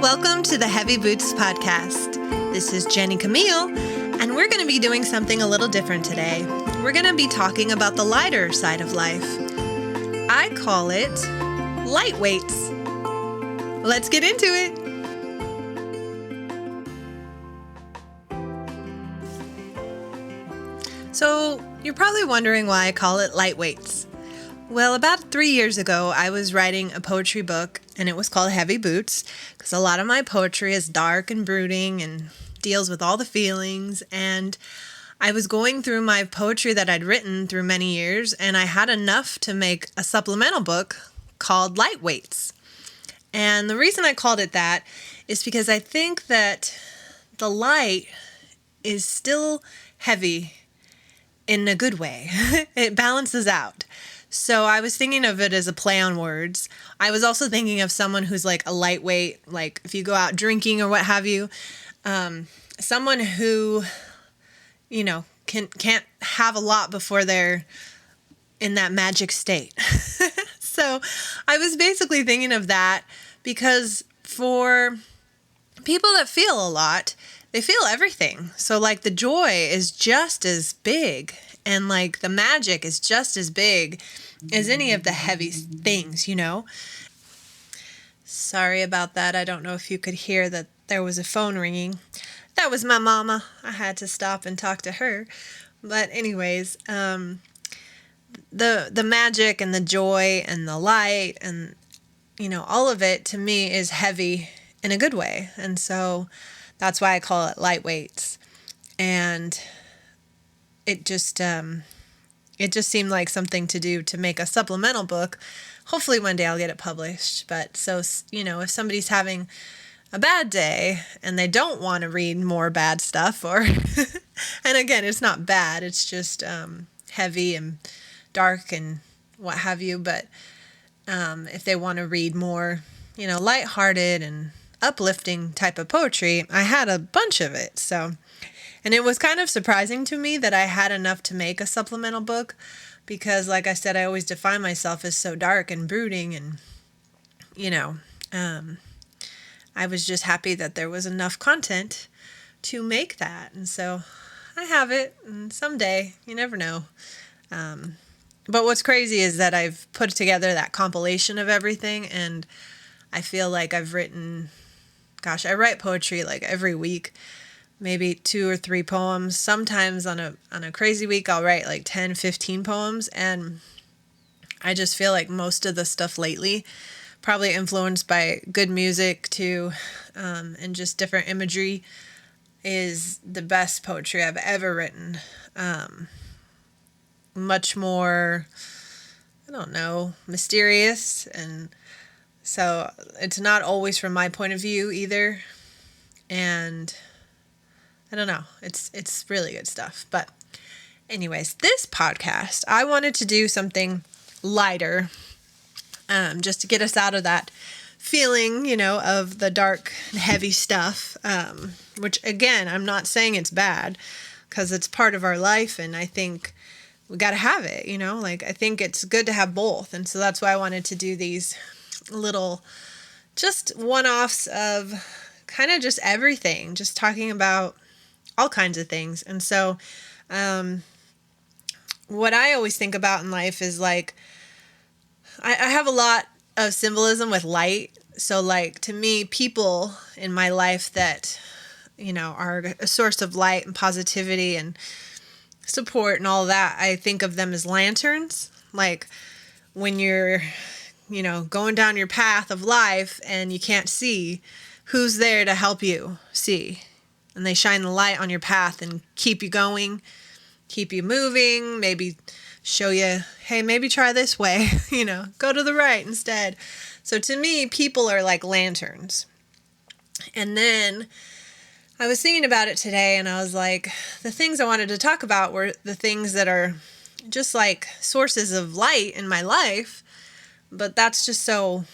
Welcome to the Heavy Boots Podcast. This is Jenny Camille, and we're going to be doing something a little different today. We're going to be talking about the lighter side of life. I call it light weights. Let's get into it. So, you're probably wondering why I call it light weights. Well, about 3 years ago, I was writing a poetry book, and it was called Heavy Boots, because a lot of my poetry is dark and brooding and deals with all the feelings, and I was going through my poetry that I'd written through many years, and I had enough to make a supplemental book called Light Weights. And the reason I called it that is because I think that the light is still heavy in a good way. It balances out. So I was thinking of it as a play on words. I was also thinking of someone who's like a lightweight, like if you go out drinking or what have you, someone who, can't have a lot before they're in that magic state. So I was basically thinking of that because for people that feel a lot, they feel everything. So like the joy is just as big and like the magic is just as big as any of the heavy things, Sorry about that. I don't know if you could hear that there was a phone ringing. That was my mama. I had to stop and talk to her. But anyways, the magic and the joy and the light and, all of it to me is heavy in a good way. And so that's why I call it light weights. And it just seemed like something to do to make a supplemental book. Hopefully one day I'll get it published. But so, if somebody's having a bad day and they don't want to read more bad stuff or, and again, it's not bad. It's just heavy and dark and what have you. But if they want to read more, lighthearted and uplifting type of poetry, I had a bunch of it. And it was kind of surprising to me that I had enough to make a supplemental book because, like I said, I always define myself as so dark and brooding and, I was just happy that there was enough content to make that. And so I have it, and someday, you never know. But what's crazy is that I've put together that compilation of everything, and I feel like I've written, I write poetry like every week. Maybe 2 or 3 poems. Sometimes on a crazy week, I'll write like 10, 15 poems. And I just feel like most of the stuff lately, probably influenced by good music too, and just different imagery, is the best poetry I've ever written. Much more, mysterious. And so it's not always from my point of view either. And I don't know. It's really good stuff. But anyways, this podcast, I wanted to do something lighter, just to get us out of that feeling, of the dark and heavy stuff, which again, I'm not saying it's bad because it's part of our life. And I think we got to have it, I think it's good to have both. And so that's why I wanted to do these little, just one-offs of kind of just everything, just talking about all kinds of things. And so what I always think about in life is like, I have a lot of symbolism with light. So like to me, people in my life that, are a source of light and positivity and support and all that, I think of them as lanterns. Like when you're, going down your path of life and you can't see, who's there to help you see? And they shine the light on your path and keep you going, keep you moving, maybe show you, hey, maybe try this way, go to the right instead. So to me, people are like lanterns. And then I was thinking about it today and I was like, the things I wanted to talk about were the things that are just like sources of light in my life. But that's just so,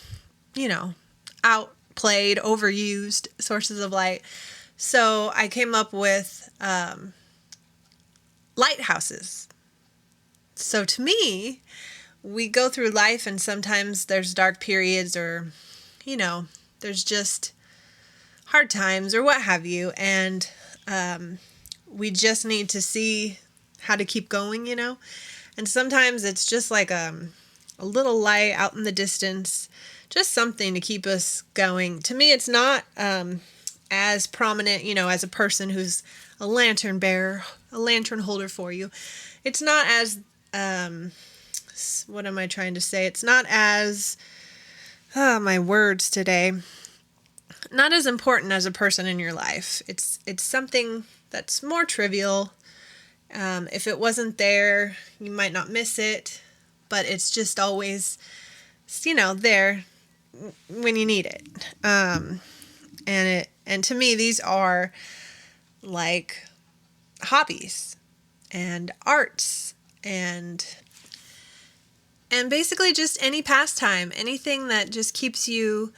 outplayed, overused sources of light. So I came up with lighthouses. So to me, we go through life and sometimes there's dark periods or, there's just hard times or what have you. And we just need to see how to keep going, And sometimes it's just like a little light out in the distance, just something to keep us going. To me, it's not as prominent, as a person who's a lantern bearer, a lantern holder for you. It's not as, what am I trying to say? It's not as, my words today, not as important as a person in your life. It's something that's more trivial. If it wasn't there, you might not miss it, but it's just always, there when you need it. And to me, these are like hobbies and arts and basically just any pastime, anything that just keeps you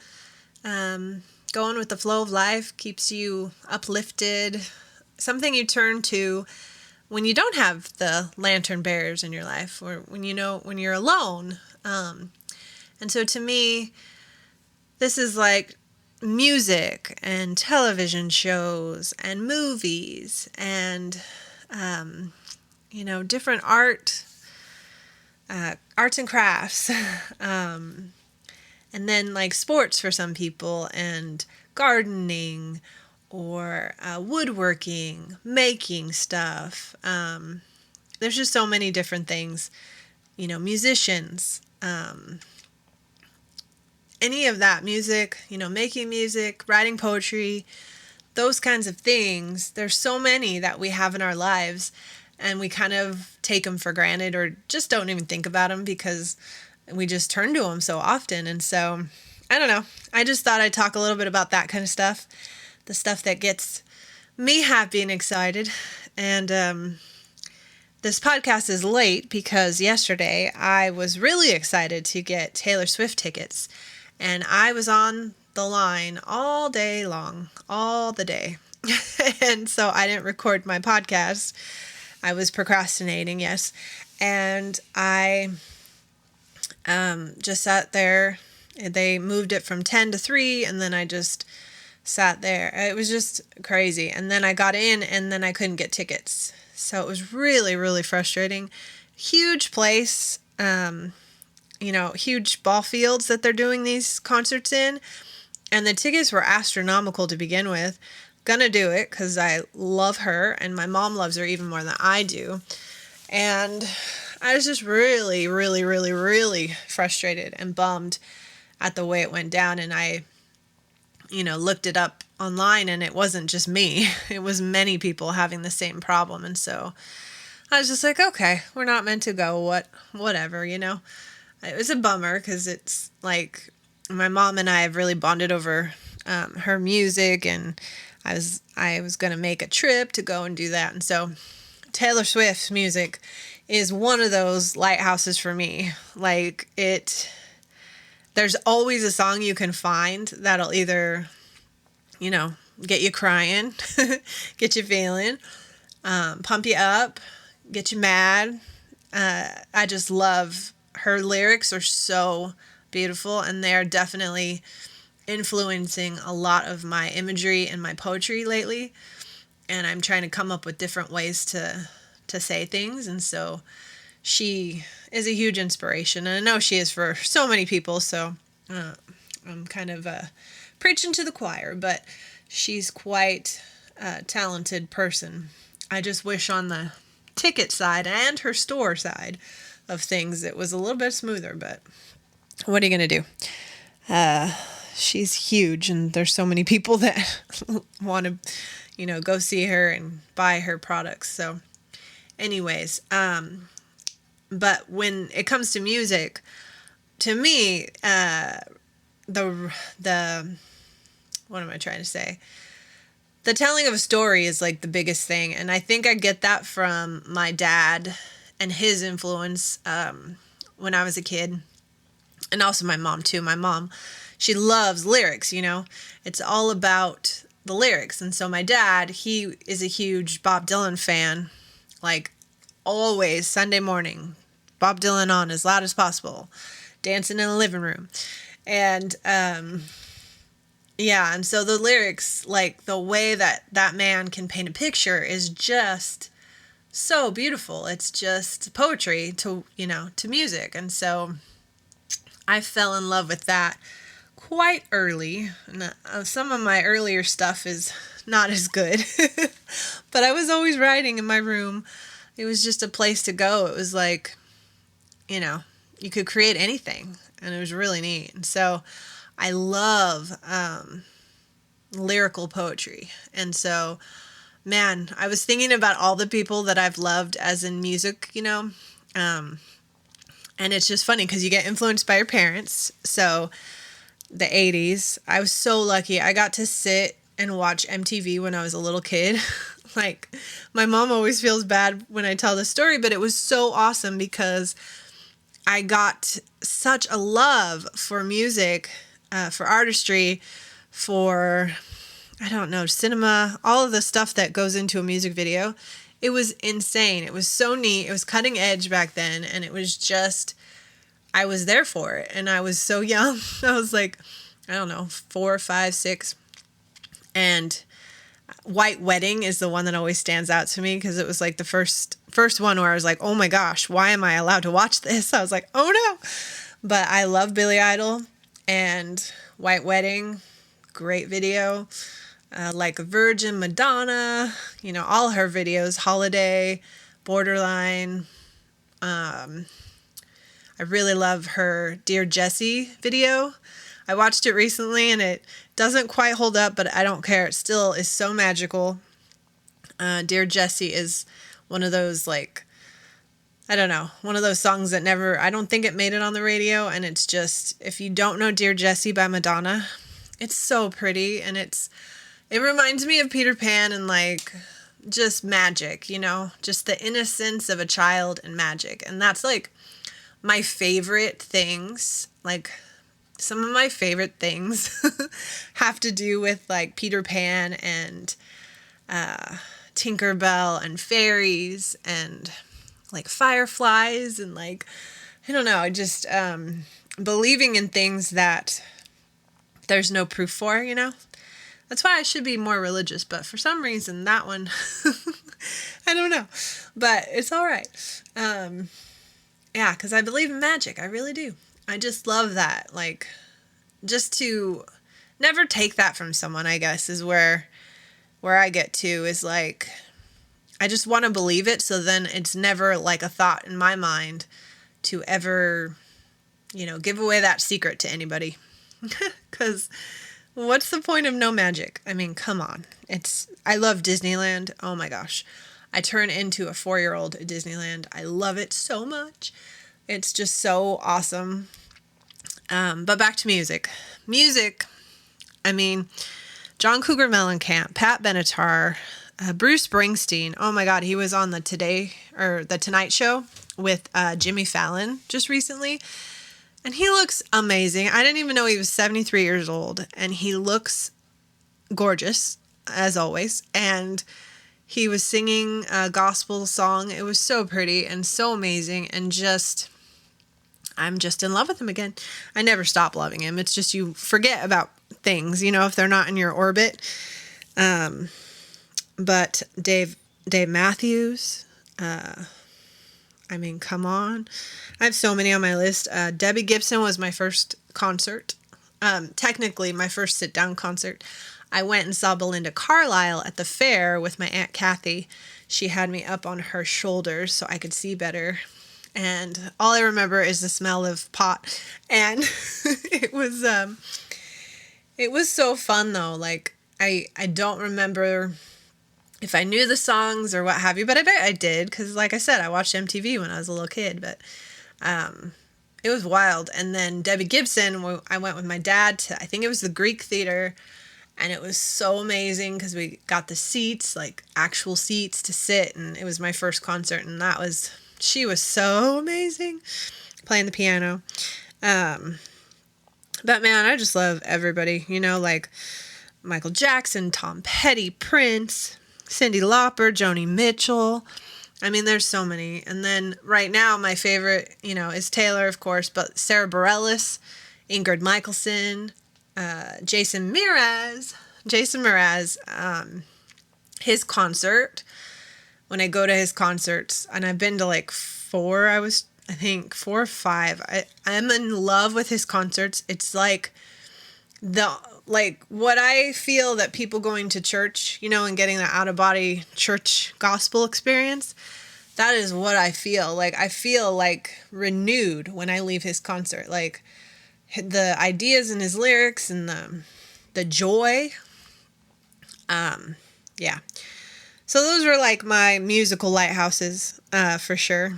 going with the flow of life, keeps you uplifted, something you turn to when you don't have the lantern bearers in your life, or when you're alone. And so to me, this is like music and television shows and movies and, different arts and crafts. And then like sports for some people, and gardening, or woodworking, making stuff. There's just so many different things, musicians, any of that, music, making music, writing poetry, those kinds of things. There's so many that we have in our lives, and we kind of take them for granted or just don't even think about them because we just turn to them so often. And so, I don't know. I just thought I'd talk a little bit about that kind of stuff, the stuff that gets me happy and excited. And this podcast is late because yesterday I was really excited to get Taylor Swift tickets. And I was on the line all day long, all the day. And so I didn't record my podcast. I was procrastinating, yes. And I just sat there. They moved it from 10 to 3, and then I just sat there. It was just crazy. And then I got in, and then I couldn't get tickets. So it was really, really frustrating. Huge place, huge ball fields that they're doing these concerts in. And the tickets were astronomical to begin with. Gonna do it because I love her, and my mom loves her even more than I do. And I was just really, really, really, really frustrated and bummed at the way it went down. And I, looked it up online, and it wasn't just me. It was many people having the same problem. And so I was just like, okay, we're not meant to go, whatever. It was a bummer because it's like my mom and I have really bonded over her music, and I was going to make a trip to go and do that. And so Taylor Swift's music is one of those lighthouses for me. Like there's always a song you can find that'll either, get you crying, get you feeling, pump you up, get you mad. I just love her lyrics are so beautiful, and they are definitely influencing a lot of my imagery and my poetry lately. And I'm trying to come up with different ways to say things. And so she is a huge inspiration. And I know she is for so many people. So I'm kind of preaching to the choir, but she's quite a talented person. I just wish on the ticket side and her store side of things it was a little bit smoother, but what are you going to do? She's huge, and there's so many people that want to, go see her and buy her products. So anyways, but when it comes to music, to me, the what am I trying to say? The telling of a story is like the biggest thing. And I think I get that from my dad and his influence when I was a kid. And also my mom too. My mom, she loves lyrics, It's all about the lyrics. And so my dad, he is a huge Bob Dylan fan. Like always Sunday morning, Bob Dylan on as loud as possible, dancing in the living room. And Yeah, and so the lyrics, like the way that that man can paint a picture is just so beautiful. It's just poetry to music. And so I fell in love with that quite early. And, some of my earlier stuff is not as good, but I was always writing in my room. It was just a place to go. It was like, you know, you could create anything, and it was really neat. And so I love lyrical poetry. And so, man, I was thinking about all the people that I've loved as in music, and it's just funny because you get influenced by your parents. So the 80s, I was so lucky. I got to sit and watch MTV when I was a little kid. Like, my mom always feels bad when I tell this story, but it was so awesome because I got such a love for music, for artistry, for, I don't know, cinema, all of the stuff that goes into a music video. It was insane. It was so neat. It was cutting edge back then, and it was just, I was there for it. And I was so young. I was like, I don't know, 4, 5, 6. And White Wedding is the one that always stands out to me because it was like the first one where I was like, oh my gosh, why am I allowed to watch this? I was like, oh no. But I love Billy Idol, and White Wedding, great video. Like Virgin, Madonna, all her videos, Holiday, Borderline. I really love her Dear Jessie video. I watched it recently and it doesn't quite hold up, but I don't care. It still is so magical. Dear Jessie is one of those, like, I don't know, one of those songs that I don't think it made it on the radio. And it's just, if you don't know Dear Jessie by Madonna, it's so pretty. And it reminds me of Peter Pan and like just magic, just the innocence of a child and magic. And that's like my favorite things. Like, some of my favorite things have to do with like Peter Pan and Tinkerbell and fairies and like fireflies and like, I don't know, just believing in things that there's no proof for, That's why I should be more religious, but for some reason that one, I don't know, but it's all right. Yeah, because I believe in magic. I really do. I just love that. Like, just to never take that from someone, I guess, is where I get to, is like, I just want to believe it. So then it's never like a thought in my mind to ever, give away that secret to anybody. Because what's the point of no magic? I mean, come on. I love Disneyland. Oh my gosh. I turn into a 4-year-old at Disneyland. I love it so much. It's just so awesome. But back to music. I mean, John Cougar Mellencamp, Pat Benatar, Bruce Springsteen. Oh my God, he was on the Tonight Show with Jimmy Fallon just recently. And he looks amazing. I didn't even know he was 73 years old. And he looks gorgeous, as always. And he was singing a gospel song. It was so pretty and so amazing. And I'm just in love with him again. I never stop loving him. It's just you forget about things, if they're not in your orbit. But Dave Matthews, I mean, come on. I have so many on my list. Debbie Gibson was my first concert. Technically, my first sit-down concert. I went and saw Belinda Carlisle at the fair with my Aunt Kathy. She had me up on her shoulders so I could see better. And all I remember is the smell of pot. And it was so fun, though. Like, I don't remember if I knew the songs or what have you, but I bet I did, because like I said, I watched MTV when I was a little kid, but it was wild. And then Debbie Gibson, I went with my dad to, I think it was the Greek Theater, and it was so amazing because we got the seats, like actual seats to sit, and it was my first concert, and she was so amazing playing the piano. But man, I just love everybody, like Michael Jackson, Tom Petty, Prince, Cyndi Lauper, Joni Mitchell. I mean, there's so many. And then right now, my favorite, is Taylor, of course, but Sarah Bareilles, Ingrid Michaelson, Jason Mraz. Jason Mraz, his concert, when I go to his concerts, and I've been to like four, I think 4 or 5. I'm in love with his concerts. It's like what I feel that people going to church, and getting the out of body church gospel experience. That is what I feel. Like, I feel like renewed when I leave his concert. Like, the ideas in his lyrics and the joy. Yeah. So those were like my musical lighthouses, for sure.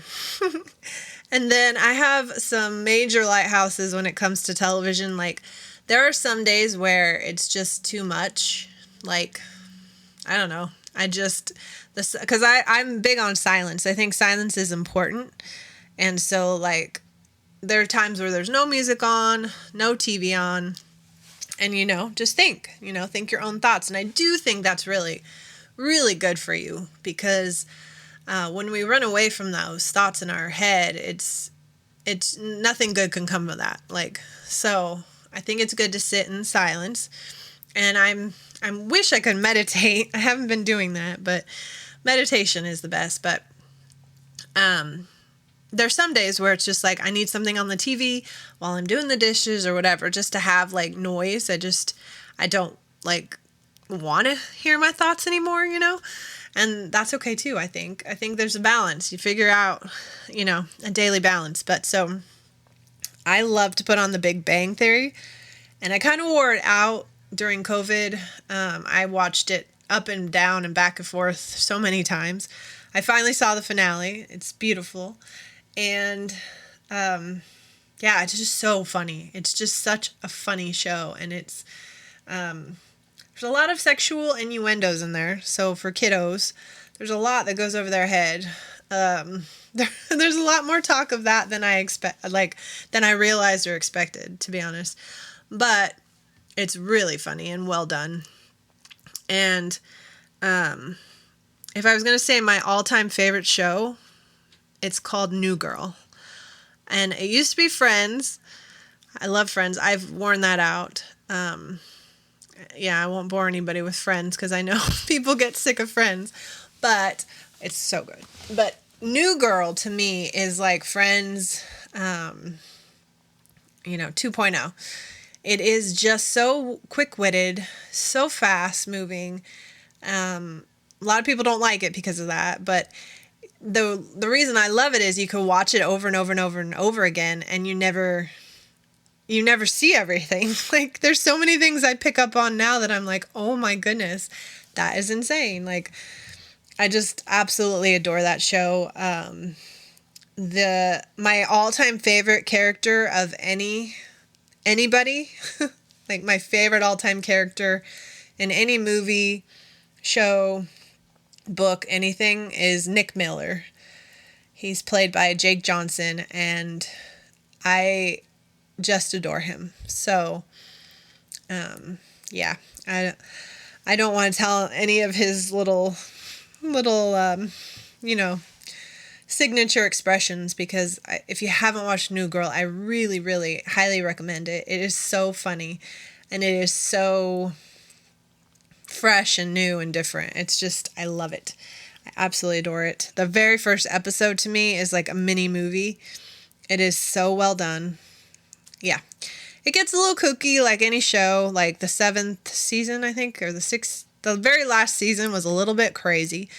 And then I have some major lighthouses when it comes to television. Like, there are some days where it's just too much. Like, I don't know. Because I'm big on silence. I think silence is important. And so, like, there are times where there's no music on, no TV on, and, just think your own thoughts. And I do think that's really, really good for you, because when we run away from those thoughts in our head, it's nothing good can come of that. Like, so I think it's good to sit in silence. And I wish I could meditate. I haven't been doing that, but meditation is the best. But there's some days where it's just like I need something on the TV while I'm doing the dishes or whatever, just to have like noise. I don't like want to hear my thoughts anymore, and that's okay too. I think there's a balance. You figure out, a daily balance. But so I love to put on The Big Bang Theory, and I kind of wore it out during COVID. I watched it up and down and back and forth so many times. I finally saw the finale. It's beautiful. And, yeah, it's just so funny. It's just such a funny show. And it's, there's a lot of sexual innuendos in there. So for kiddos, there's a lot that goes over their head. There's a lot more talk of that than than I realized or expected, to be honest. But it's really funny and well done. And, if I was going to say my all-time favorite show, it's called New Girl. And it used to be Friends. I love Friends. I've worn that out. Yeah, I won't bore anybody with Friends because I know people get sick of Friends. But it's so good. But New Girl to me is like Friends, 2.0. It is just so quick-witted, so fast-moving. A lot of people don't like it because of that, but the reason I love it is you can watch it over and over and over and over again, and you never see everything. Like, there's so many things I pick up on now that I'm like, oh my goodness, that is insane. Like, I just absolutely adore that show. My all-time favorite character of anybody, like my favorite all-time character in any movie, show, book, anything, is Nick Miller. He's played by Jake Johnson, and I just adore him. So, yeah, I don't want to tell any of his little signature expressions, because if you haven't watched New Girl, I really, really highly recommend it. It is so funny, and it is so fresh and new and different. It's just, I love it. I absolutely adore it. The very first episode to me is like a mini movie. It is so well done. Yeah. It gets a little kooky like any show. Like the 7th season, I think, or the 6th. The very last season was a little bit crazy.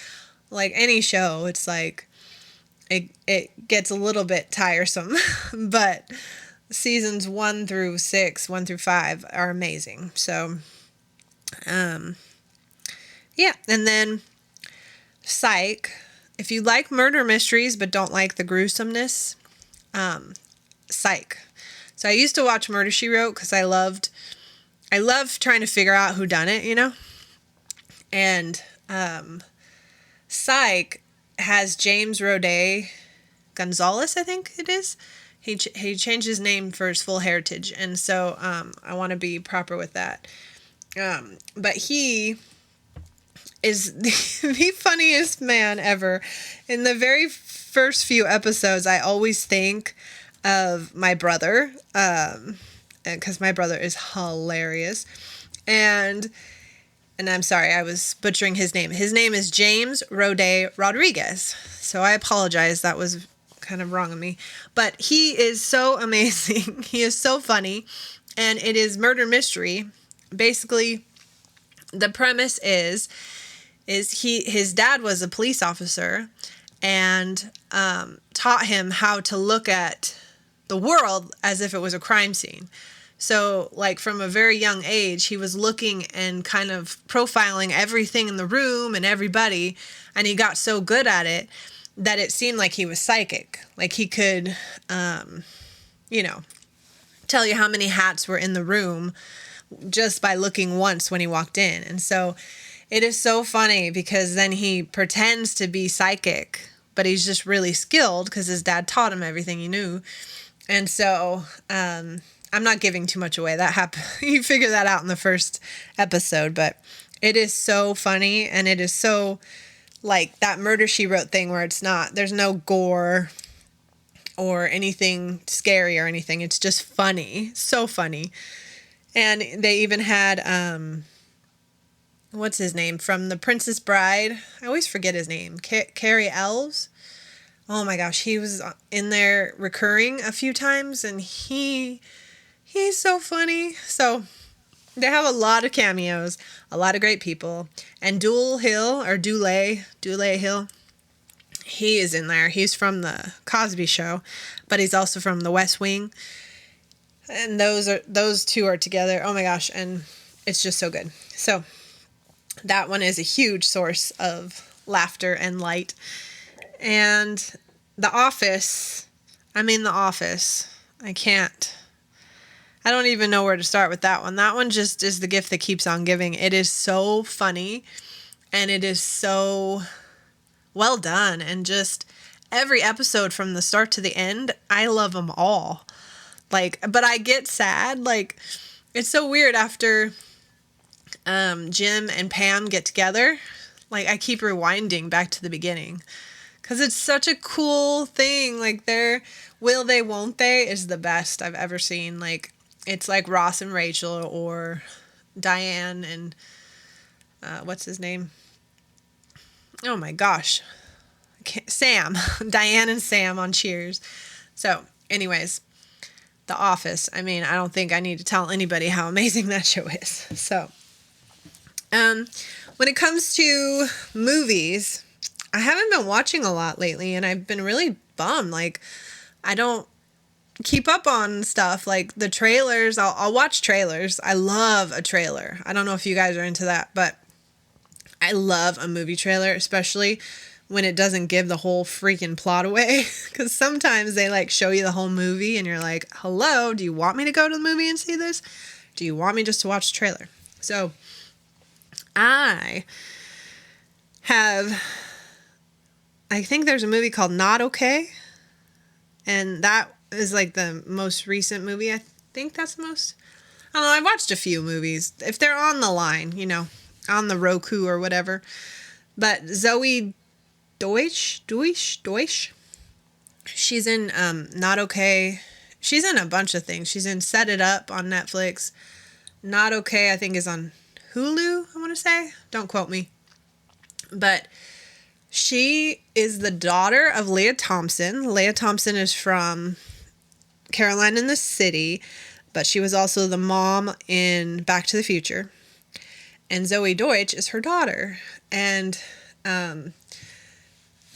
Like any show, it's like it gets a little bit tiresome. But seasons 1 through 6, 1 through 5 are amazing. So, yeah. And then Psych. If you like murder mysteries but don't like the gruesomeness, Psych. So I used to watch Murder, She Wrote because I loved trying to figure out who done it, And Psych has James Roday Gonzalez, I think it is. He changed his name for his full heritage, and so I want to be proper with that. But he is the funniest man ever. In the very first few episodes, I always think of my brother, because my brother is hilarious. And I'm sorry, I was butchering his name. His name is James Roday Rodriguez. So I apologize. That was kind of wrong of me. But he is so amazing. He is so funny. And it is murder mystery. Basically, the premise is his dad was a police officer and taught him how to look at the world as if it was a crime scene. So, like, from a very young age, he was looking and kind of profiling everything in the room and everybody, and he got so good at it that it seemed like he was psychic. Like, he could, tell you how many hats were in the room just by looking once when he walked in. And so it is so funny because then he pretends to be psychic, but he's just really skilled because his dad taught him everything he knew. And so, I'm not giving too much away. That happened. You figure that out in the first episode, but it is so funny. And it is so like that Murder, She Wrote thing where there's no gore or anything scary or anything. It's just funny. So funny. And they even had, what's his name? From The Princess Bride. I always forget his name. Cary Elves. Oh my gosh. He was in there recurring a few times and he's so funny. So they have a lot of cameos, a lot of great people. And Dule Hill, he is in there. He's from the Cosby Show, but he's also from The West Wing. And those two are together. Oh my gosh, and it's just so good. So that one is a huge source of laughter and light. And The Office, I don't even know where to start with that one. That one just is the gift that keeps on giving. It is so funny and it is so well done. And just every episode from the start to the end, I love them all. But I get sad. It's so weird after Jim and Pam get together. I keep rewinding back to the beginning. Because it's such a cool thing. Their will they, won't they is the best I've ever seen. It's like Ross and Rachel or Diane and what's his name? Oh my gosh. Sam. Diane and Sam on Cheers. So, anyways, The Office. I don't think I need to tell anybody how amazing that show is. So, when it comes to movies, I haven't been watching a lot lately, and I've been really bummed. I don't keep up on stuff. The trailers, I'll watch trailers. I love a trailer. I don't know if you guys are into that, but I love a movie trailer, especially when it doesn't give the whole freaking plot away. Because sometimes they show you the whole movie, and you're like, hello, do you want me to go to the movie and see this? Do you want me just to watch the trailer? So, I think there's a movie called Not Okay. And that is the most recent movie. I think that's the most. I don't know. I've watched a few movies. If they're on the line, on the Roku or whatever. But Zoe Deutsch. She's in Not Okay. She's in a bunch of things. She's in Set It Up on Netflix. Not Okay, I think, is on Hulu, I want to say. Don't quote me. But she is the daughter of Leah Thompson. Leah Thompson is from Caroline in the City, but she was also the mom in Back to the Future. And Zoe Deutsch is her daughter. And I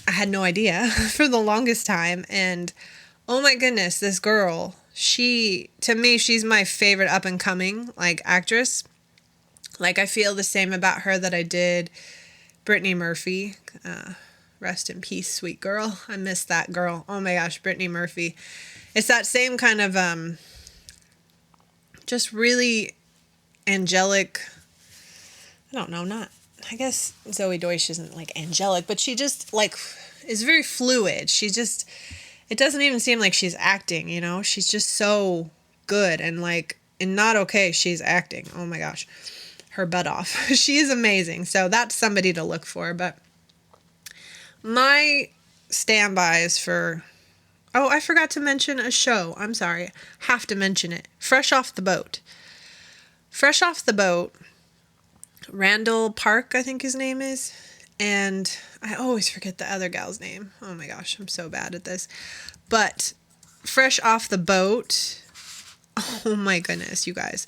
had no idea for the longest time. And oh my goodness, this girl, to me, she's my favorite up and coming actress. I feel the same about her that I did Brittany Murphy. Rest in peace, sweet girl. I miss that girl. Oh my gosh, Brittany Murphy. It's that same kind of just really angelic. I don't know, I guess Zoe Deutsch isn't angelic, but she just is very fluid. It doesn't even seem like she's acting, she's just so good. And in Not Okay, she's acting. Oh my gosh, her butt off. She is amazing. So that's somebody to look for. But my standbys for Oh, I forgot to mention a show. I'm sorry. Have to mention it. Fresh Off the Boat. Fresh Off the Boat. Randall Park, I think his name is. And I always forget the other gal's name. Oh my gosh, I'm so bad at this. But Fresh Off the Boat. Oh my goodness, you guys.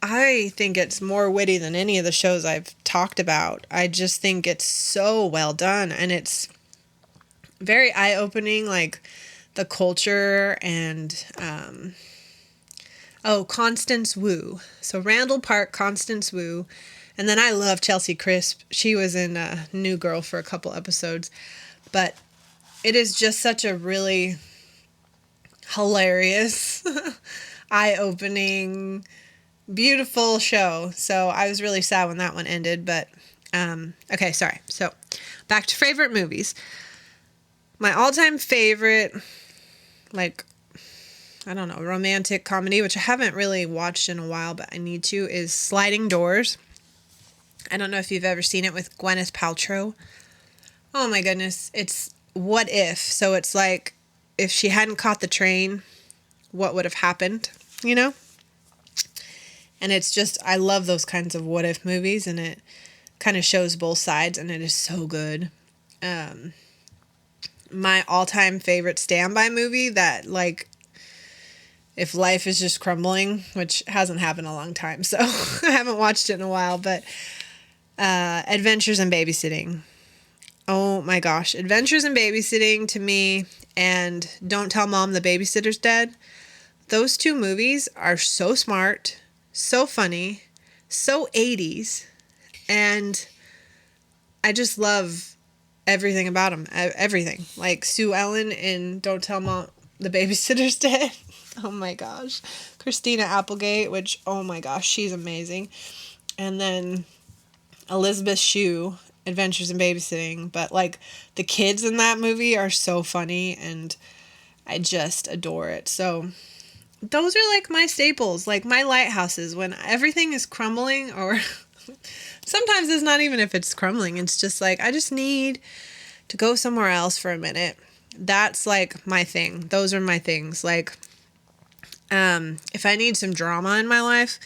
I think it's more witty than any of the shows I've talked about. I just think it's so well done, and it's very eye-opening, like the culture and Constance Wu. So Randall Park, Constance Wu, and then I love Chelsea Crisp. She was in New Girl for a couple episodes, but it is just such a really hilarious, eye-opening, beautiful show. So I was really sad when that one ended, but okay, sorry. So back to favorite movies. My all-time favorite, like, I don't know, romantic comedy, which I haven't really watched in a while, but I need to, is Sliding Doors. I don't know if you've ever seen it, with Gwyneth Paltrow. Oh my goodness. It's what if. So it's like, if she hadn't caught the train, what would have happened, you know? And it's just, I love those kinds of what if movies, and it kind of shows both sides, and it is so good. My all-time favorite standby movie that, like, if life is just crumbling, which hasn't happened in a long time, so I haven't watched it in a while, but Adventures in Babysitting. Oh my gosh. Adventures in Babysitting to me, and Don't Tell Mom the Babysitter's Dead. Those two movies are so smart, so funny, so 80s, and I just love everything about them. Everything. Like Sue Ellen in Don't Tell Mom the Babysitter's Dead. Oh my gosh. Christina Applegate, which, oh my gosh, she's amazing. And then Elizabeth Shue, Adventures in Babysitting. But, like, the kids in that movie are so funny, and I just adore it. So those are, like, my staples, like my lighthouses when everything is crumbling, or sometimes it's not even if it's crumbling. It's just like, I just need to go somewhere else for a minute. That's, like, my thing. Those are my things. Like, if I need some drama in my life,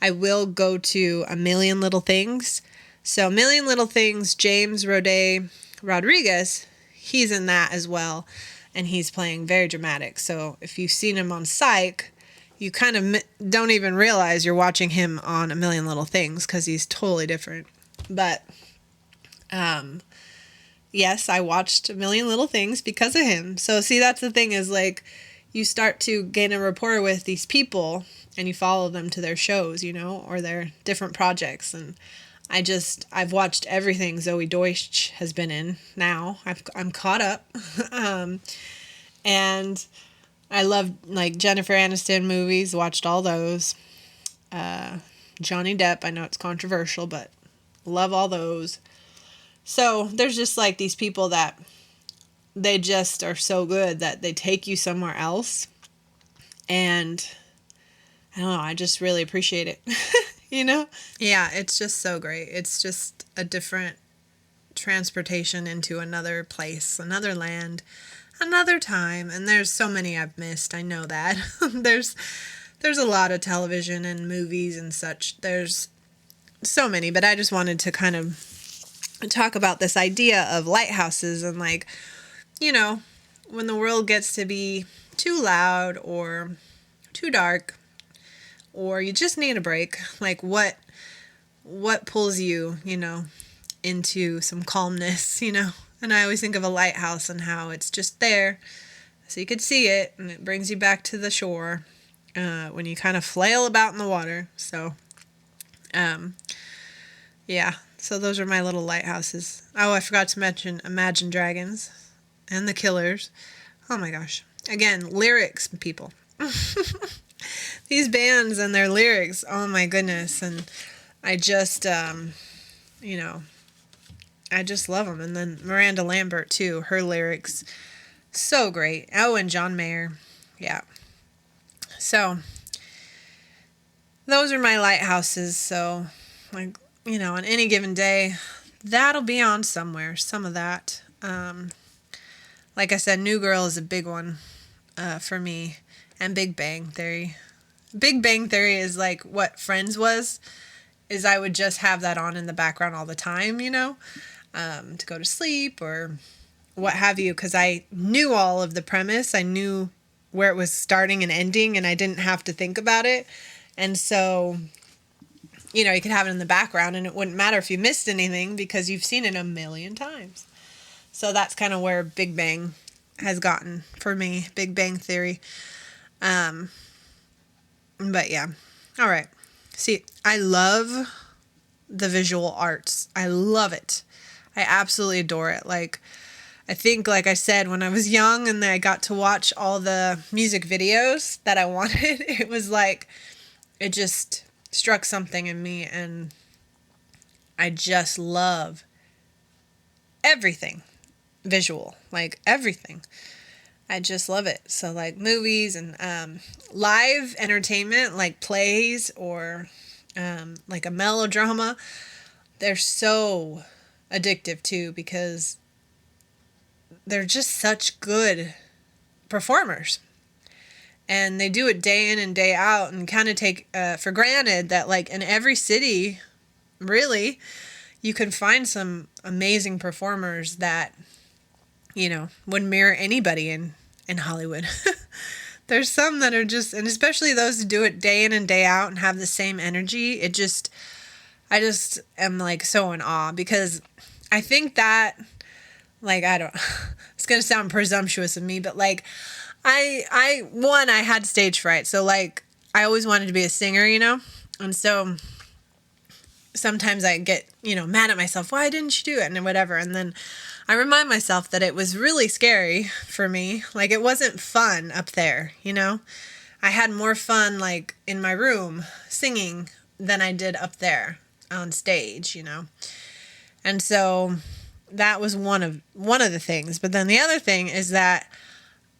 I will go to A Million Little Things. So A Million Little Things, James Roday Rodriguez, he's in that as well. And he's playing very dramatic. So if you've seen him on Psych, you kind of don't even realize you're watching him on A Million Little Things, because he's totally different. But, yes, I watched A Million Little Things because of him. So see, that's the thing, is like, you start to gain a rapport with these people, and you follow them to their shows, you know, or their different projects. And I've watched everything Zoe Deutsch has been in now. I'm caught up. And I love, like, Jennifer Aniston movies, watched all those. Johnny Depp, I know it's controversial, but love all those. So there's just, like, these people that they just are so good that they take you somewhere else. And I don't know, I just really appreciate it, you know? Yeah, it's just so great. It's just a different transportation into another place, another land, another time. And there's so many I've missed. I know that. There's a lot of television and movies and such. There's so many, but I just wanted to kind of talk about this idea of lighthouses, and, like, you know, when the world gets to be too loud or too dark, or you just need a break, like, what pulls you, you know, into some calmness, you know? And I always think of a lighthouse and how it's just there so you could see it, and it brings you back to the shore when you kind of flail about in the water. So, yeah, so those are my little lighthouses. Oh, I forgot to mention Imagine Dragons and The Killers. Oh my gosh. Again, lyrics, people. These bands and their lyrics, oh my goodness. And I just, you know, I just love them. And then Miranda Lambert, too. Her lyrics, so great. Oh, and John Mayer. Yeah. So, those are my lighthouses. So, like, you know, on any given day, that'll be on somewhere. Some of that. like I said, New Girl is a big one for me, and Big Bang Theory. Big Bang Theory is like what Friends was, is I would just have that on in the background all the time, to go to sleep or what have you, because I knew all of the premise. I knew where it was starting and ending, and I didn't have to think about it. And so, you could have it in the background, and it wouldn't matter if you missed anything because you've seen it a million times. So that's kind of where Big Bang has gotten for me, Big Bang Theory. But yeah. All right. See, I love the visual arts. I love it. I absolutely adore it. Like, I think, like I said, when I was young and I got to watch all the music videos that I wanted, it was like, it just struck something in me, and I just love everything visual, like everything. I just love it. So like movies and live entertainment, like plays or like a melodrama, they're so addictive too, because they're just such good performers. And they do it day in and day out, and kind of take for granted that like in every city, really, you can find some amazing performers that, would mirror anybody in Hollywood. There's some that are just, and especially those who do it day in and day out and have the same energy. I just am like so in awe, because I think that, like, it's going to sound presumptuous of me, but like, I had stage fright. So like, I always wanted to be a singer, and so sometimes I get, mad at myself. Why didn't you do it? And whatever. And then I remind myself that it was really scary for me. Like, it wasn't fun up there, I had more fun like in my room singing than I did up there on stage, And so that was one of the things. But then the other thing is that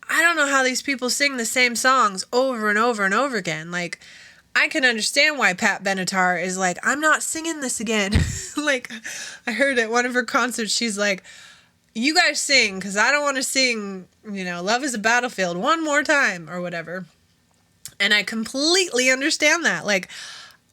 I don't know how these people sing the same songs over and over and over again. Like, I can understand why Pat Benatar is like, I'm not singing this again. Like, I heard at one of her concerts, she's like, you guys sing, because I don't want to sing, Love is a Battlefield one more time or whatever. And I completely understand that. Like,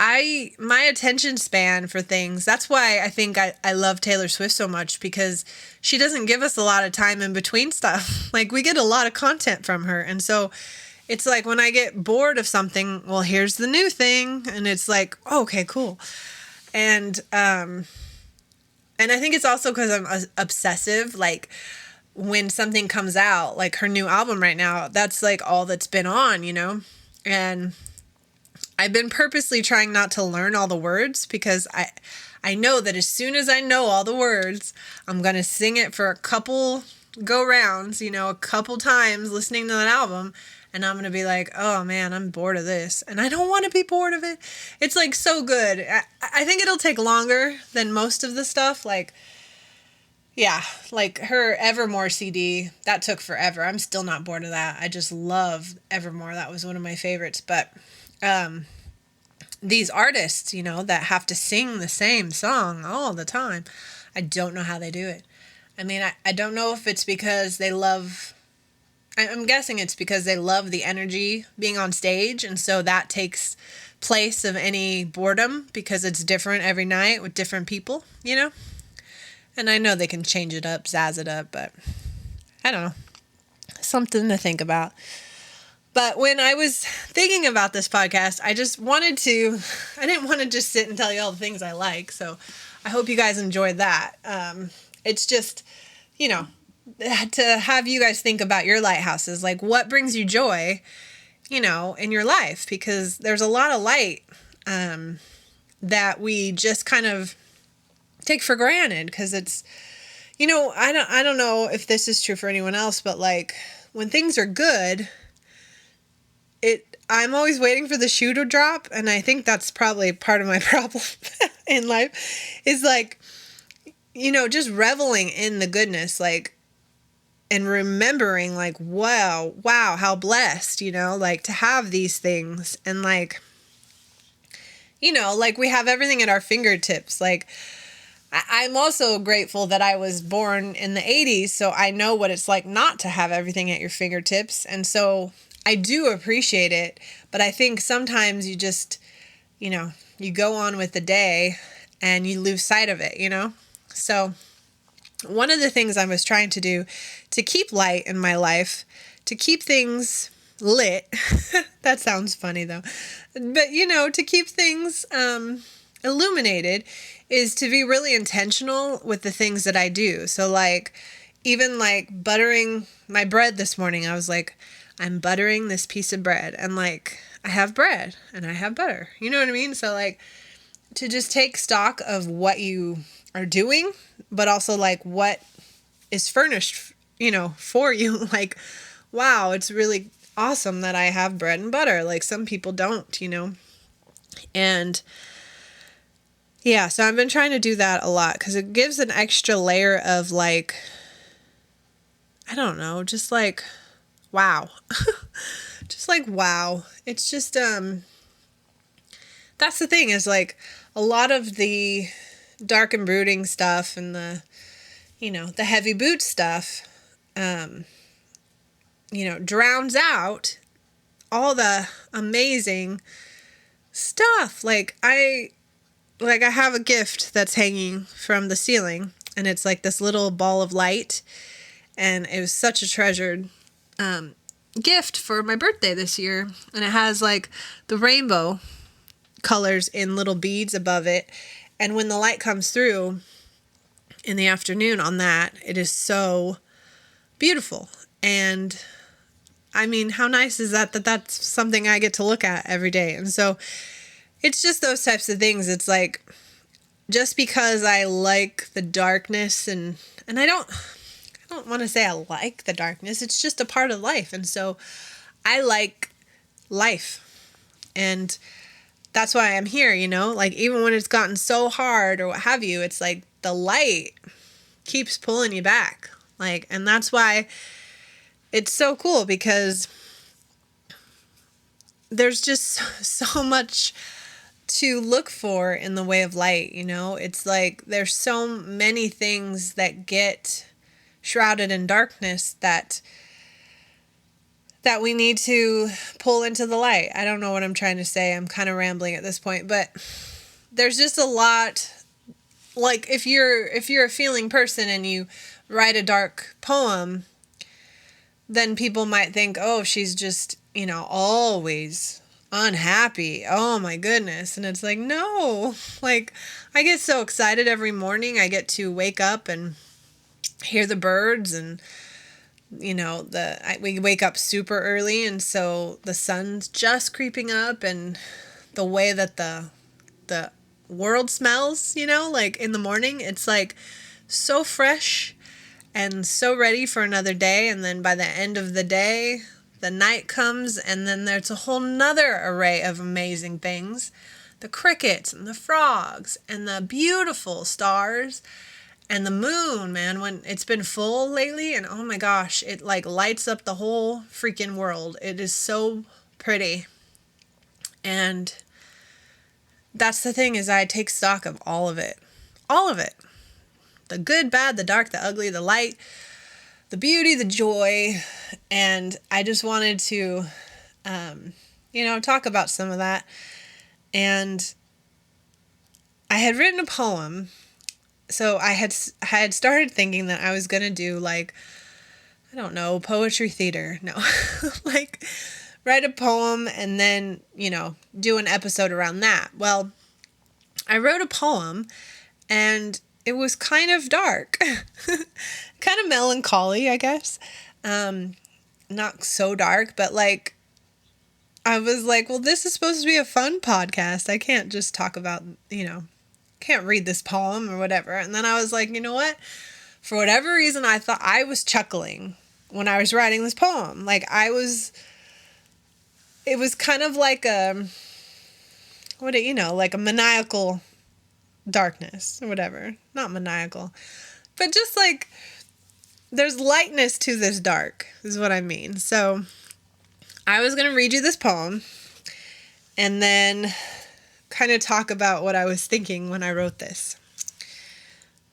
my attention span for things, that's why I think I love Taylor Swift so much, because she doesn't give us a lot of time in between stuff. Like, we get a lot of content from her. And so it's like when I get bored of something, well, here's the new thing. And it's like, oh, okay, cool. And I think it's also because I'm obsessive. Like, when something comes out, like her new album right now, that's like all that's been on, And I've been purposely trying not to learn all the words, because I know that as soon as I know all the words, I'm going to sing it for a couple go rounds, a couple times listening to that album. And I'm going to be like, oh man, I'm bored of this. And I don't want to be bored of it. It's like so good. I think it'll take longer than most of the stuff. Like, yeah, like her Evermore CD, that took forever. I'm still not bored of that. I just love Evermore. That was one of my favorites. But these artists, that have to sing the same song all the time, I don't know how they do it. I mean, I don't know if it's because they love... I'm guessing it's because they love the energy being on stage, and so that takes place of any boredom, because it's different every night with different people, And I know they can change it up, zazz it up, but I don't know. Something to think about. But when I was thinking about this podcast, I didn't want to just sit and tell you all the things I like, so I hope you guys enjoyed that. It's just, to have you guys think about your lighthouses, like what brings you joy, in your life, because there's a lot of light that we just kind of take for granted, because it's, I don't know if this is true for anyone else, but like when things are good, I'm always waiting for the shoe to drop, and I think that's probably part of my problem in life, is like, just reveling in the goodness, like, and remembering like, wow, how blessed, like to have these things. And like, like we have everything at our fingertips. Like I'm also grateful that I was born in the 80s, so I know what it's like not to have everything at your fingertips. And so I do appreciate it, but I think sometimes you just, you go on with the day and you lose sight of it, So one of the things I was trying to do to keep light in my life, to keep things lit, that sounds funny though, but to keep things illuminated is to be really intentional with the things that I do. So like, even like buttering my bread this morning, I was like, I'm buttering this piece of bread, and like, I have bread and I have butter, you know what I mean? So like, to just take stock of what you are doing, but also like what is furnished, for you. Like, wow, it's really awesome that I have bread and butter. Like, some people don't, and yeah, so I've been trying to do that a lot because it gives an extra layer of like, I don't know, just like, wow. Just like, wow. It's just, that's the thing is like a lot of the dark and brooding stuff and the heavy boot stuff, drowns out all the amazing stuff. Like I have a gift that's hanging from the ceiling, and it's like this little ball of light, and it was such a treasured gift for my birthday this year, and it has like the rainbow colors in little beads above it, and when the light comes through in the afternoon on that, it is so beautiful. And I mean, how nice is that that's something I get to look at every day? And so it's just those types of things. It's like, just because I like the darkness, and I don't want to say I like the darkness. It's just a part of life. And so I like life. And that's why I'm here, like, even when it's gotten so hard or what have you, it's like the light keeps pulling you back. Like, and that's why it's so cool, because there's just so much to look for in the way of light, It's like there's so many things that get shrouded in darkness that we need to pull into the light. I don't know what I'm trying to say. I'm kind of rambling at this point, but there's just a lot. Like, if you're a feeling person and you write a dark poem, then people might think, oh, she's just, always unhappy. Oh my goodness. And it's like, no, like, I get so excited every morning. I get to wake up and hear the birds, and we wake up super early, and so the sun's just creeping up, and the way that the world smells, like in the morning, it's like so fresh and so ready for another day. And then by the end of the day, the night comes, and then there's a whole nother array of amazing things. The crickets and the frogs and the beautiful stars and the moon, man, when it's been full lately, and oh my gosh, it like lights up the whole freaking world. It is so pretty. And that's the thing, is I take stock of all of it. All of it. The good, bad, the dark, the ugly, the light, the beauty, the joy. And I just wanted to, talk about some of that. And I had written a poem. So I had started thinking that I was going to do like, I don't know, poetry theater. No, like write a poem and then, do an episode around that. Well, I wrote a poem, and it was kind of dark, kind of melancholy, I guess. Not so dark, but like, I was like, well, this is supposed to be a fun podcast. I can't just talk about, can't read this poem or whatever. And then I was like, you know what? For whatever reason, I thought I was chuckling when I was writing this poem. Like, it was kind of like like a maniacal darkness or whatever. Not maniacal, but just like there's lightness to this dark is what I mean. So I was going to read you this poem and then kind of talk about what I was thinking when I wrote this.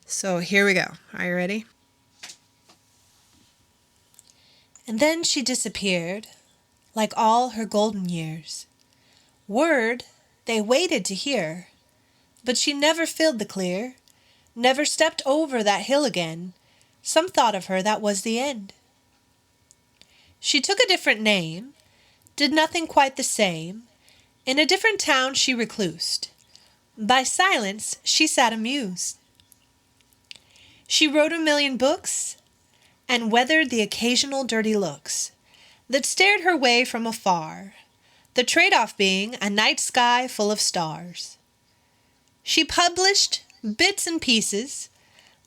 So here we go. Are you ready? And then she disappeared, like all her golden years. Word they waited to hear, but she never filled the clear, never stepped over that hill again. Some thought of her that was the end. She took a different name, did nothing quite the same. In a different town she reclused. By silence she sat amused. She wrote a million books and weathered the occasional dirty looks that stared her way from afar, the trade-off being a night sky full of stars. She published bits and pieces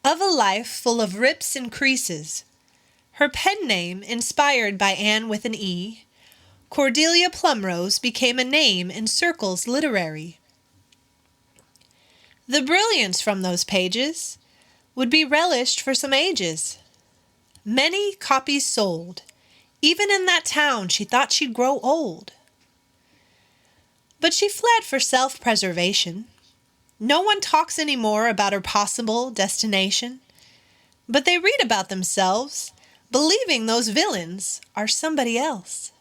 of a life full of rips and creases. Her pen name, inspired by Anne with an E, Cordelia Plumrose, became a name in circles literary. The brilliance from those pages would be relished for some ages. Many copies sold. Even in that town she thought she'd grow old. But she fled for self-preservation. No one talks anymore about her possible destination, but they read about themselves, believing those villains are somebody else.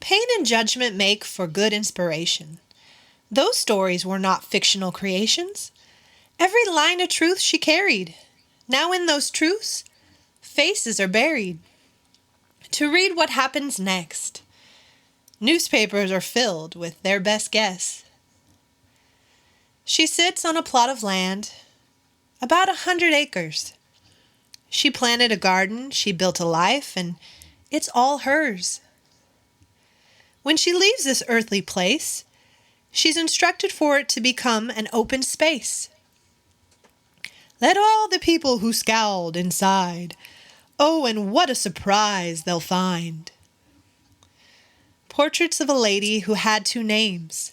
Pain and judgment make for good inspiration. Those stories were not fictional creations. Every line of truth she carried. Now in those truths, faces are buried. To read what happens next, newspapers are filled with their best guess. She sits on a plot of land, about 100 acres. She planted a garden, she built a life, and it's all hers. When she leaves this earthly place, she's instructed for it to become an open space. Let all the people who scowled inside, oh, and what a surprise they'll find. Portraits of a lady who had 2 names.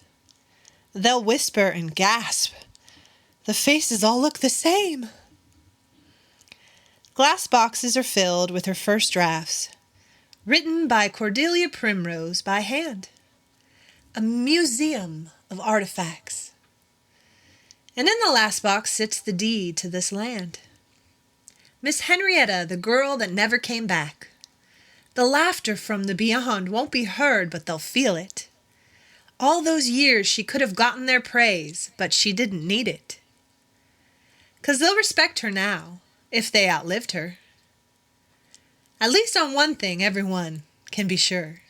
They'll whisper and gasp. The faces all look the same. Glass boxes are filled with her first drafts, written by Cordelia Primrose by hand. A museum of artifacts. And in the last box sits the deed to this land. Miss Henrietta, the girl that never came back. The laughter from the beyond won't be heard, but they'll feel it. All those years she could have gotten their praise, but she didn't need it. 'Cause they'll respect her now, if they outlived her. At least on one thing everyone can be sure.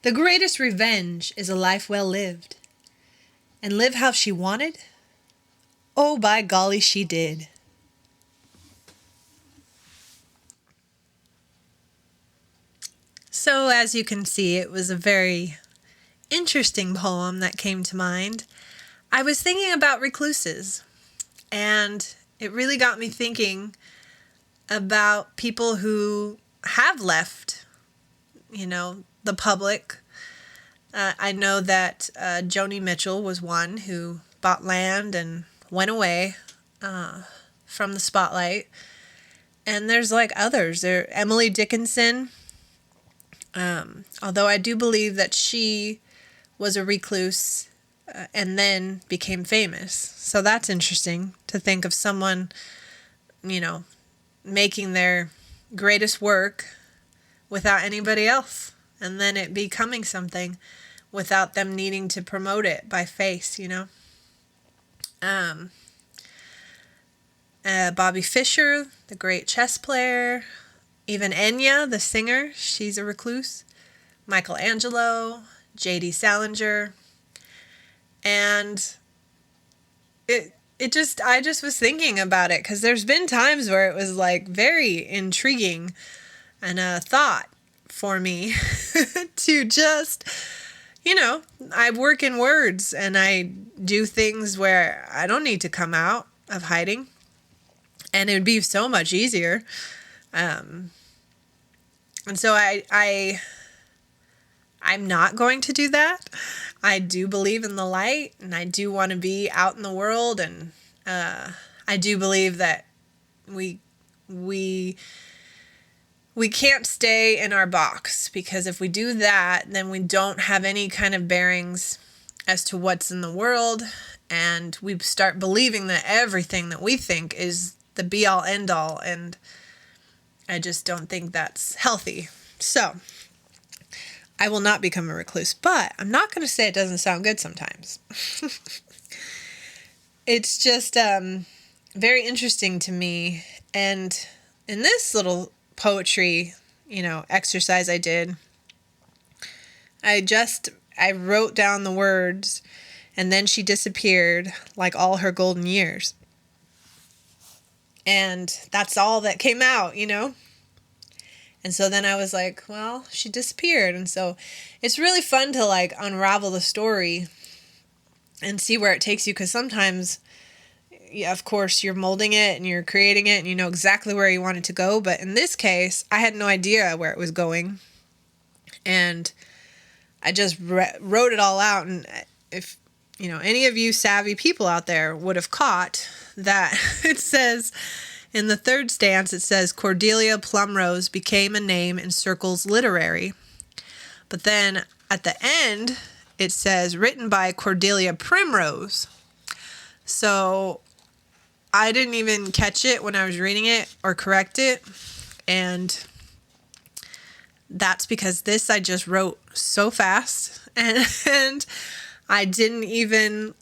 The greatest revenge is a life well lived. And live how she wanted? Oh, by golly, she did. So, as you can see, it was a very interesting poem that came to mind. I was thinking about recluses, and it really got me thinking about people who have left, the public. I know that Joni Mitchell was one who bought land and went away from the spotlight. And there's like others. There, Emily Dickinson, although I do believe that she was a recluse and then became famous. So that's interesting to think of someone, making their greatest work without anybody else, and then it becoming something without them needing to promote it by face, Bobby Fischer, the great chess player, even Enya, the singer, she's a recluse, Michelangelo, J.D. Salinger, and I just was thinking about it, because there's been times where it was like very intriguing and a thought for me to just, I work in words and I do things where I don't need to come out of hiding, and it would be so much easier. And so I'm not going to do that. I do believe in the light, and I do want to be out in the world, and I do believe that we can't stay in our box, because if we do that, then we don't have any kind of bearings as to what's in the world, and we start believing that everything that we think is the be all end all, and I just don't think that's healthy. So I will not become a recluse, but I'm not going to say it doesn't sound good sometimes. It's just very interesting to me. And in this little poetry, exercise I did, I wrote down the words, and then she disappeared like all her golden years. And that's all that came out, And so then I was like, well, she disappeared. And so it's really fun to like unravel the story and see where it takes you. Because sometimes, yeah, of course, you're molding it and you're creating it and you know exactly where you want it to go. But in this case, I had no idea where it was going. And I just wrote it all out. And if, any of you savvy people out there would have caught that it says... In the third stanza, it says, Cordelia Plumrose became a name in circles literary. But then at the end, it says, written by Cordelia Primrose. So I didn't even catch it when I was reading it or correct it. And that's because this I just wrote so fast. And I didn't even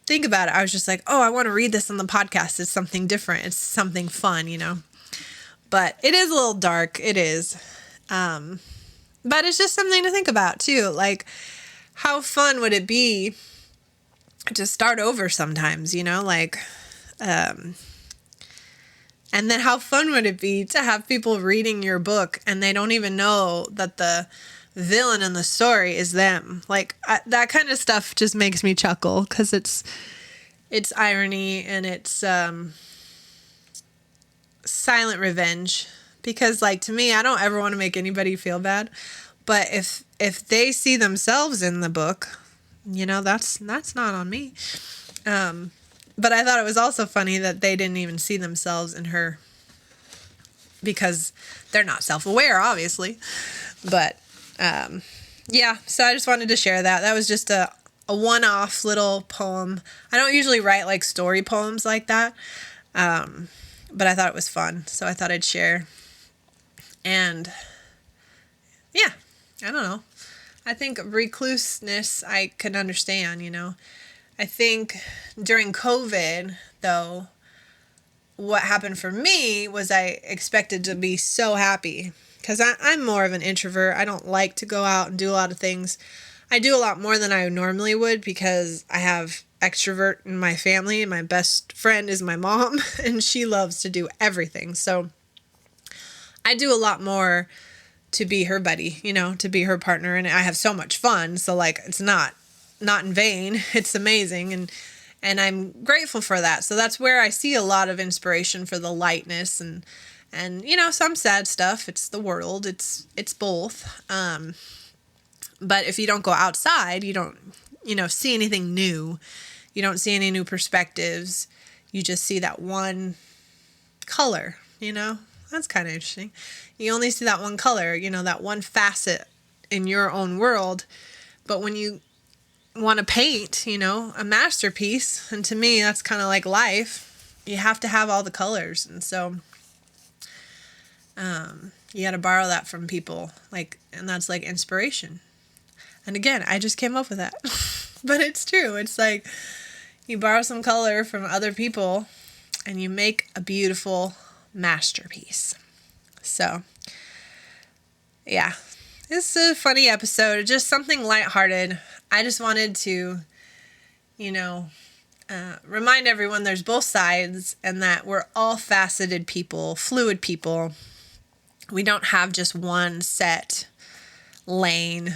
think about it. I was just like, oh, I want to read this on the podcast. It's something different. It's something fun, But it is a little dark. It is. But it's just something to think about, too. Like, how fun would it be to start over sometimes, and then how fun would it be to have people reading your book and they don't even know that the villain in the story is them. That kind of stuff just makes me chuckle because it's irony and it's silent revenge. Because to me, I don't ever want to make anybody feel bad, but if they see themselves in the book, that's not on me. But I thought it was also funny that they didn't even see themselves in her because they're not self-aware, obviously. But yeah, so I just wanted to share that. That was just a one-off little poem. I don't usually write story poems like that, but I thought it was fun, so I thought I'd share. And yeah, I don't know. I think recluseness I can understand, I think during COVID, though, what happened for me was I expected to be so happy. Because I'm more of an introvert. I don't like to go out and do a lot of things. I do a lot more than I normally would because I have extrovert in my family. My best friend is my mom, and she loves to do everything. So I do a lot more to be her buddy, to be her partner. And I have so much fun. So it's not in vain. It's amazing. And I'm grateful for that. So that's where I see a lot of inspiration for the lightness and some sad stuff. It's the world. It's both. But if you don't go outside, you don't, see anything new. You don't see any new perspectives. You just see that one color, That's kind of interesting. You only see that one color, that one facet in your own world. But when you want to paint, a masterpiece, and to me, that's kind of like life, you have to have all the colors. And so... you got to borrow that from people, and that's inspiration. And again, I just came up with that, but it's true. It's you borrow some color from other people and you make a beautiful masterpiece. So yeah, this is a funny episode, just something lighthearted. I just wanted to, remind everyone there's both sides and that we're all faceted people, fluid people. We don't have just one set lane,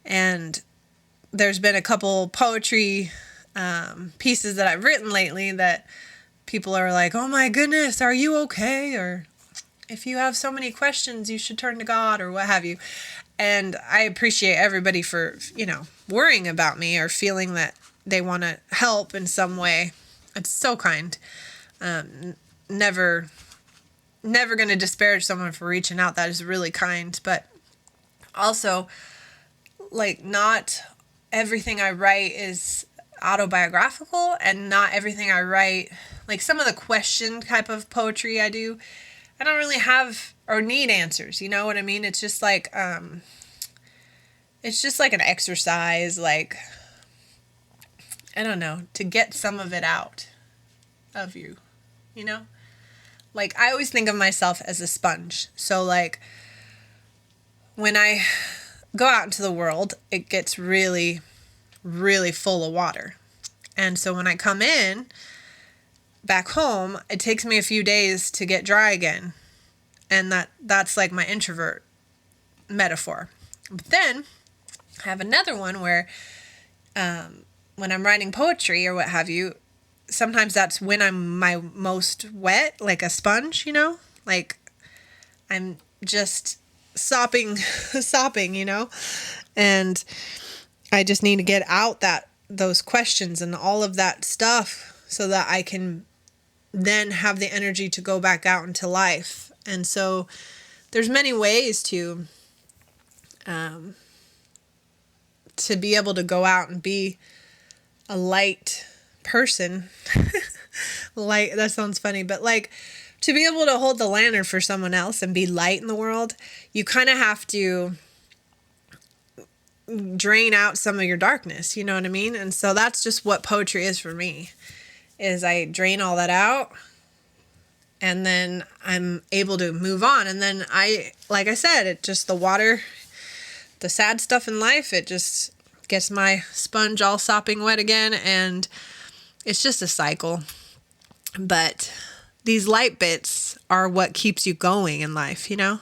and there's been a couple poetry pieces that I've written lately that people are like, oh my goodness, are you okay? Or if you have so many questions, you should turn to God or what have you. And I appreciate everybody for, worrying about me or feeling that they want to help in some way. It's so kind. Never going to disparage someone for reaching out. That is really kind. But Also, like, not everything I write is autobiographical, and not everything I write, like some of the question type of poetry I do, I don't really have or need answers, you know what I mean? It's just like an exercise, like, I don't know, to get some of it out of you, you know? Like, I always think of myself as a sponge. So, like, when I go out into the world, it gets really, really full of water. And so when I come in back home, it takes me a few days to get dry again. And that's like my introvert metaphor. But then I have another one where when I'm writing poetry or what have you, sometimes that's when I'm my most wet, like a sponge, you know? Like, I'm just sopping, you know? And I just need to get out those questions and all of that stuff so that I can then have the energy to go back out into life. And so there's many ways to be able to go out and be a light person. Light, that sounds funny, but like, to be able to hold the lantern for someone else and be light in the world, you kind of have to drain out some of your darkness, you know what I mean? And so that's just what poetry is for me, is I drain all that out, and then I'm able to move on. And then like I said, it just, the water, the sad stuff in life, it just gets my sponge all sopping wet again, and it's just a cycle. But these light bits are what keeps you going in life, you know?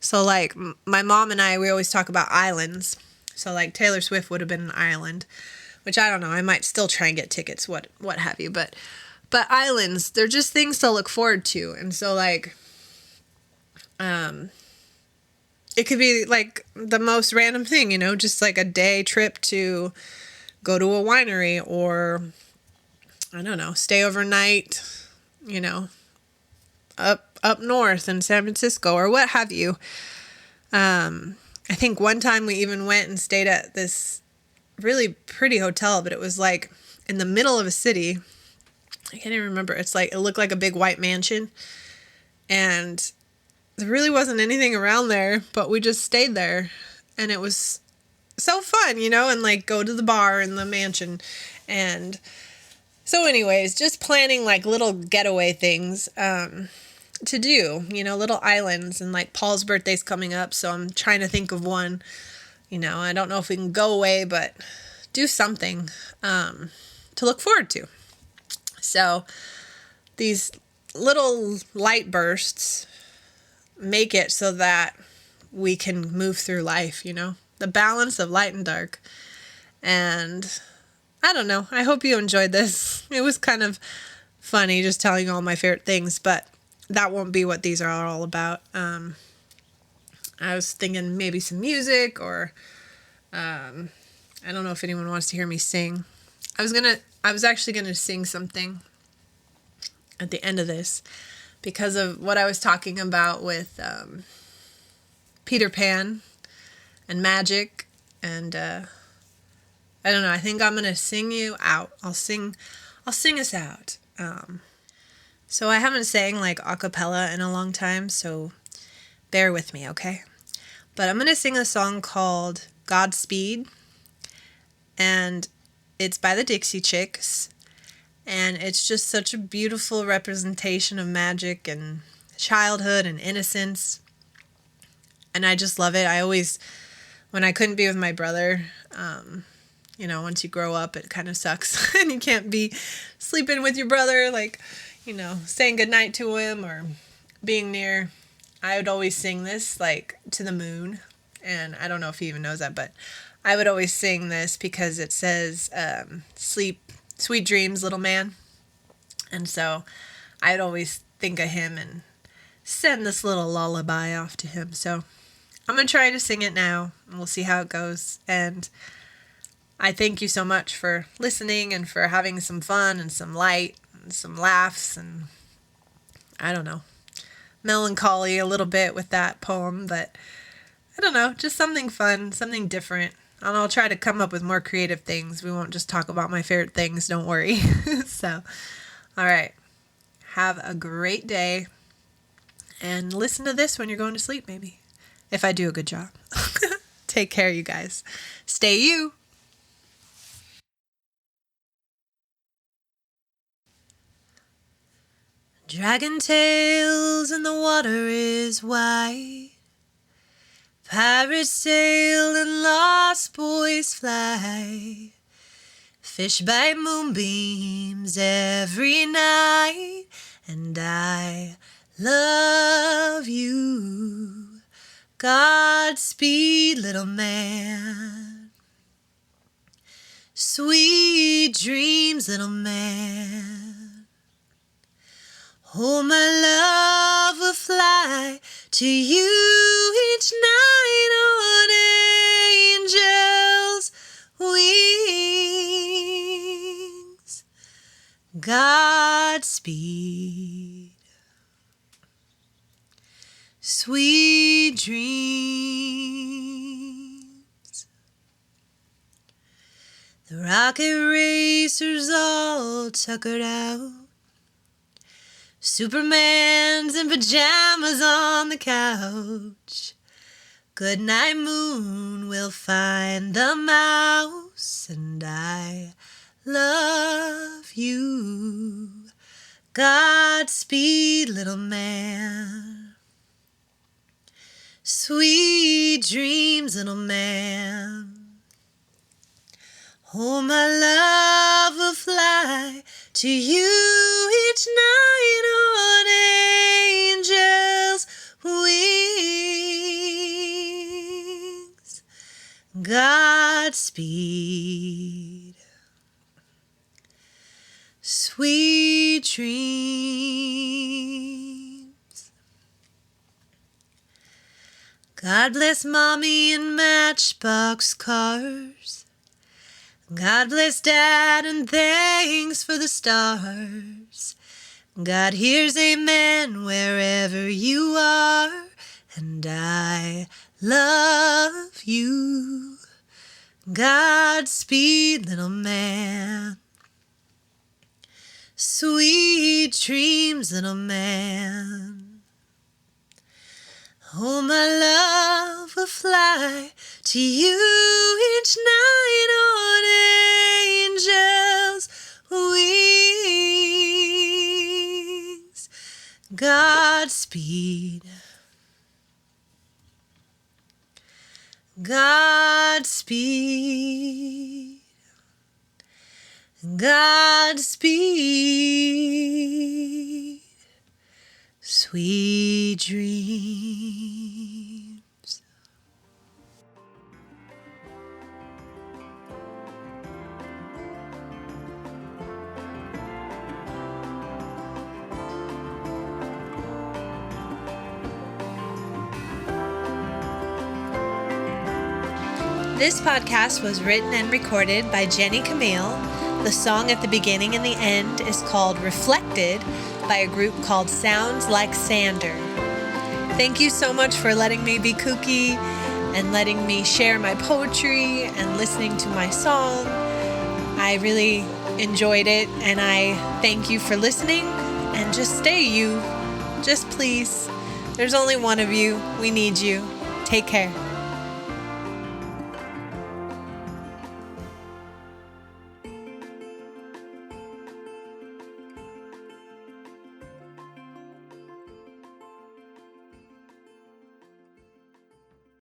So like, my mom and I, we always talk about islands. So like, Taylor Swift would have been an island, which I don't know, I might still try and get tickets, what have you. But islands, they're just things to look forward to. And so like, it could be like the most random thing, you know, just like a day trip to go to a winery, or I don't know, stay overnight, you know, up north in San Francisco or what have you. I think one time we even went and stayed at this really pretty hotel, but it was like in the middle of a city. I can't even remember. It's like, it looked like a big white mansion, and there really wasn't anything around there, but we just stayed there, and it was so fun, you know, and like go to the bar in the mansion. And so anyways, just planning like little getaway things to do, you know, little islands. And like, Paul's birthday's coming up, so I'm trying to think of one, you know. I don't know if we can go away, but do something to look forward to. So these little light bursts make it so that we can move through life, you know, the balance of light and dark. And I don't know, I hope you enjoyed this. It was kind of funny just telling you all my favorite things, but that won't be what these are all about. I was thinking maybe some music, or I don't know if anyone wants to hear me sing. I was actually gonna sing something at the end of this because of what I was talking about with Peter Pan and magic, and I don't know, I think I'm gonna sing you out. I'll sing us out. So I haven't sang like a cappella in a long time, so bear with me, okay? But I'm gonna sing a song called Godspeed, and it's by the Dixie Chicks, and it's just such a beautiful representation of magic and childhood and innocence, and I just love it. I always, when I couldn't be with my brother, you know, once you grow up, it kind of sucks, and you can't be sleeping with your brother, like, you know, saying goodnight to him or being near. I would always sing this, like, to the moon, and I don't know if he even knows that, but I would always sing this because it says, sleep, sweet dreams, little man. And so I'd always think of him and send this little lullaby off to him. So I'm going to try to sing it now, and we'll see how it goes. And I thank you so much for listening and for having some fun and some light and some laughs and, I don't know, melancholy a little bit with that poem, but I don't know, just something fun, something different. And I'll try to come up with more creative things. We won't just talk about my favorite things, don't worry. So, all right. Have a great day. And listen to this when you're going to sleep, maybe. If I do a good job. Take care, you guys. Stay you. Dragon tails and the water is wide. Pirates sail and lost boys fly. Fish by moonbeams every night. And I love you. Godspeed, little man. Sweet dreams, little man. Oh, my love will fly to you each night on angels' wings. Godspeed. Sweet dreams. The rocket racers all tuckered out. Superman's in pajamas on the couch. Goodnight moon will find the mouse. And I love you. Godspeed, little man. Sweet dreams, little man. Oh, my love will fly to you each night on angels' wings. Godspeed. Sweet dreams. God bless Mommy and Matchbox cars. God bless Dad and thanks for the stars. God hears amen wherever you are. And I love you. Godspeed, little man. Sweet dreams, little man. Oh, my love will fly to you each night on angels' wings. Godspeed. Godspeed. Godspeed. Sweet dreams. This podcast was written and recorded by Jenny Camille. The song at the beginning and the end is called Reflected by a group called Sounds Like Sander. Thank you so much for letting me be kooky and letting me share my poetry and listening to my song. I really enjoyed it, and I thank you for listening. And just stay you. Just please. There's only one of you. We need you. Take care.